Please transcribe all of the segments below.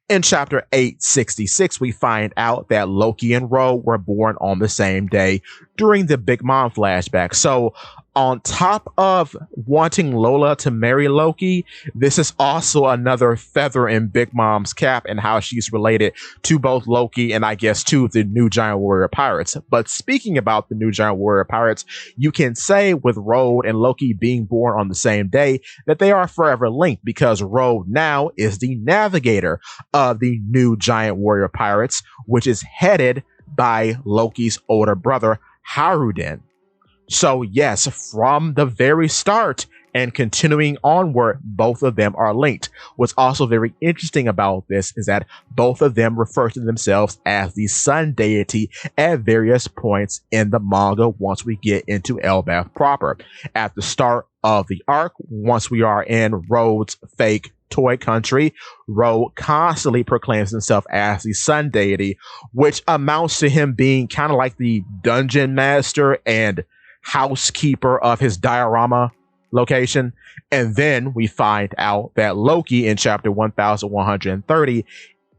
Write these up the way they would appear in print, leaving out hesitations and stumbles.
In chapter 866, we find out that Loki and Road were born on the same day during the Big Mom flashback. So, on top of wanting Lola to marry Loki, this is also another feather in Big Mom's cap and how she's related to both Loki and I guess to the New Giant Warrior Pirates. But speaking about the New Giant Warrior Pirates, you can say with Road and Loki being born on the same day that they are forever linked because Road now is the navigator of the New Giant Warrior Pirates, which is headed by Loki's older brother, Haruden. So yes, from the very start and continuing onward, both of them are linked. What's also very interesting about this is that both of them refer to themselves as the sun deity at various points in the manga once we get into Elbaf proper. At the start of the arc, once we are in Road's fake toy country, Road constantly proclaims himself as the sun deity, which amounts to him being kind of like the dungeon master and housekeeper of his diorama location. And then we find out that Loki in chapter 1130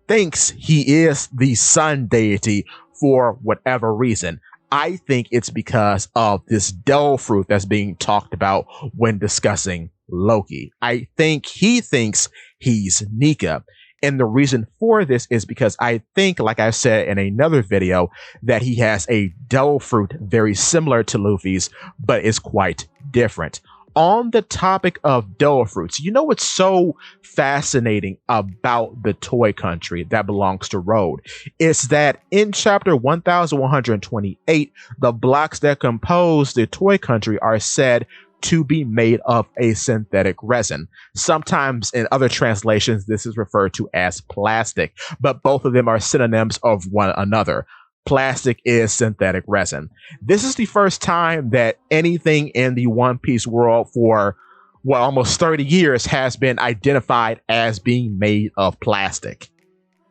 thinks he is the sun deity for whatever reason. I think it's because of this devil fruit that's being talked about when discussing Loki. I think he thinks he's Nika. And the reason for this is because I think, like I said in another video, that he has a devil fruit very similar to Luffy's, but is quite different. On the topic of devil fruits, you know what's so fascinating about the toy country that belongs to Road is that in chapter 1128, the blocks that compose the toy country are said to be made of a synthetic resin. Sometimes in other translations, this is referred to as plastic, but both of them are synonyms of one another. Plastic is synthetic resin. This is the first time that anything in the One Piece world for, well, almost 30 years has been identified as being made of plastic.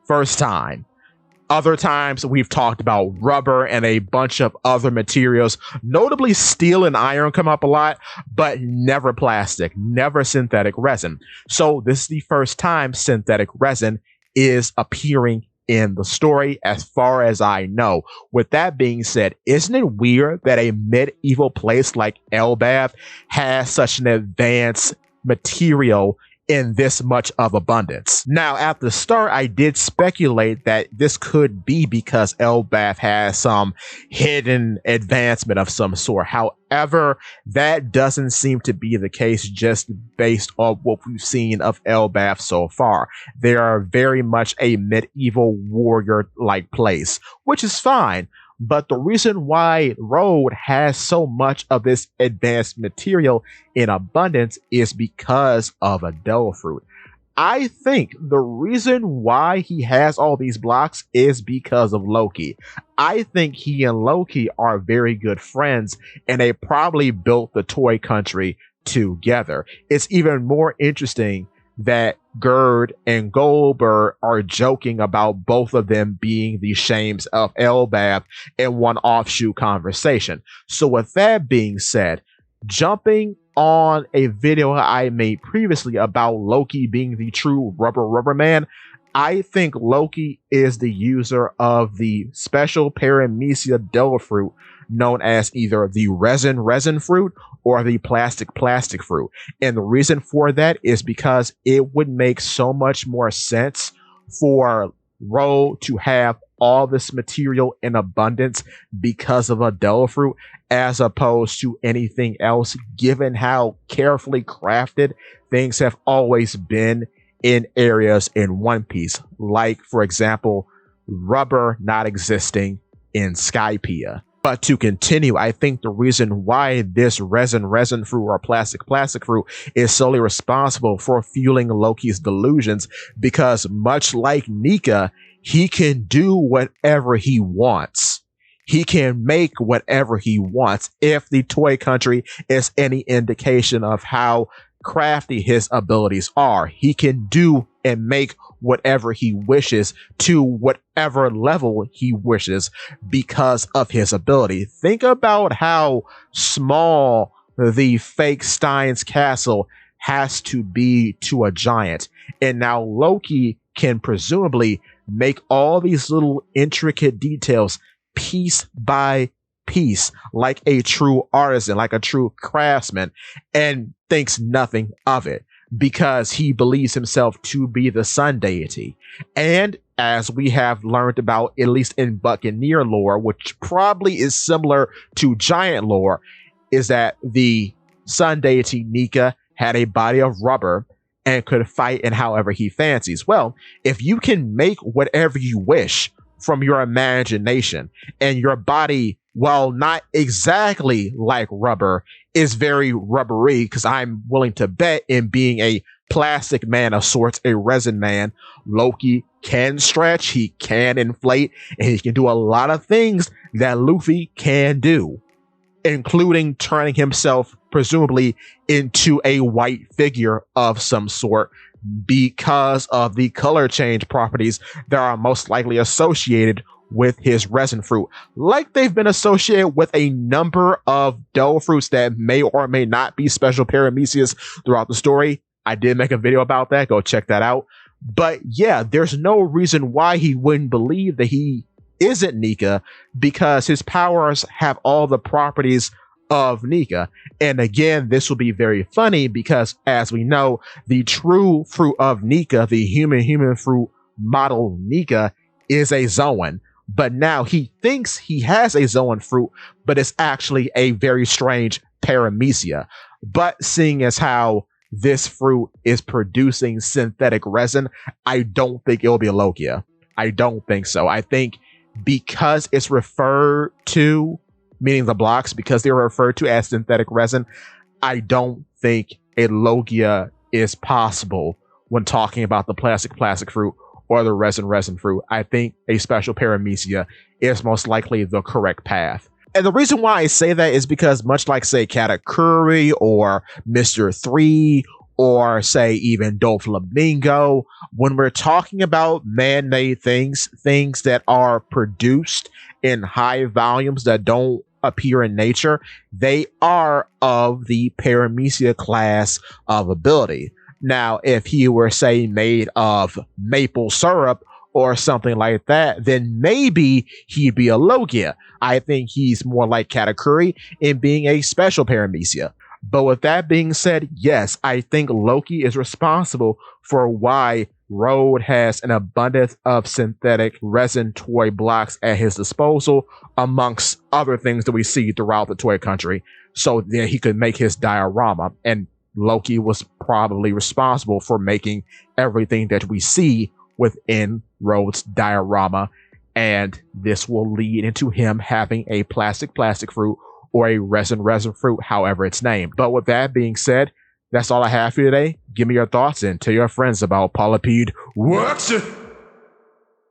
First time. Other times we've talked about rubber and a bunch of other materials, notably steel and iron come up a lot, but never plastic, never synthetic resin. So this is the first time synthetic resin is appearing in the story as far as I know. With that being said, isn't it weird that a medieval place like Elbaf has such an advanced material in this much of abundance? Now, at the start, I did speculate that this could be because Elbaf has some hidden advancement of some sort. However, that doesn't seem to be the case just based on what we've seen of Elbaf so far. They are very much a medieval warrior-like place, which is fine. But the reason why Road has so much of this advanced material in abundance is because of a devil fruit. I think the reason why he has all these blocks is because of Loki. I think he and Loki are very good friends, and they probably built the toy country together. It's even more interesting that Gerd and Goldberg are joking about both of them being the shames of Elbaf in one offshoot conversation. So with that being said, jumping on a video I made previously about Loki being the true rubber man, I think Loki is the user of the special paramecia devil fruit known as either the resin fruit or the plastic fruit. And the reason for that is because it would make so much more sense for Road to have all this material in abundance because of a devil fruit as opposed to anything else, given how carefully crafted things have always been in areas in One Piece, like, for example, rubber not existing in Skypiea. But to continue, I think the reason why this resin fruit or plastic fruit is solely responsible for fueling Loki's delusions, because much like Nika, he can do whatever he wants. He can make whatever he wants. If the toy country is any indication of how crafty his abilities are, he can do and make whatever he wishes to whatever level he wishes because of his ability. Think about how small the fake Stein's castle has to be to a giant. And now Loki can presumably make all these little intricate details piece by piece, like a true artisan, like a true craftsman, and thinks nothing of it because he believes himself to be the sun deity. And as we have learned about, at least in Buccaneer lore, which probably is similar to giant lore, is that the sun deity Nika had a body of rubber and could fight in however he fancies. Well, if you can make whatever you wish from your imagination, and your body, while not exactly like rubber, is very rubbery, because I'm willing to bet in being a plastic man of sorts, a resin man, Loki can stretch, he can inflate, and he can do a lot of things that Luffy can do, including turning himself presumably into a white figure of some sort because of the color change properties that are most likely associated with his resin fruit, like they've been associated with a number of dough fruits that may or may not be special paramecias throughout the story. I did make a video about that. Go check that out. But yeah, there's no reason why he wouldn't believe that he isn't Nika, because his powers have all the properties of Nika. And again, this will be very funny because, as we know, the true fruit of Nika, the human fruit model Nika, is a Zoan. But now he thinks he has a Zoan fruit, but it's actually a very strange paramecia. But seeing as how this fruit is producing synthetic resin, I don't think it'll be a Lokia. I don't think so. I think because it's referred to, meaning the blocks, because they're referred to as synthetic resin, I don't think a Logia is possible when talking about the plastic fruit or the resin fruit. I think a special paramecia is most likely the correct path. And the reason why I say that is because, much like, say, Katakuri or Mr. 3 or, say, even Doflamingo, when we're talking about man-made things that are produced in high volumes that don't appear in nature, they are of the paramecia class of ability. Now, if he were, say, made of maple syrup or something like that, then maybe he'd be a Logia. I think he's more like Katakuri in being a special paramecia. But with that being said, yes, I think Loki is responsible for why Road has an abundance of synthetic resin toy blocks at his disposal, amongst other things that we see throughout the toy country, so that he could make his diorama. And Loki was probably responsible for making everything that we see within Road's diorama, and this will lead into him having a plastic fruit or a resin fruit, however it's named. But with that being said, that's all I have for you today. Give me your thoughts and tell your friends about Polypede Works.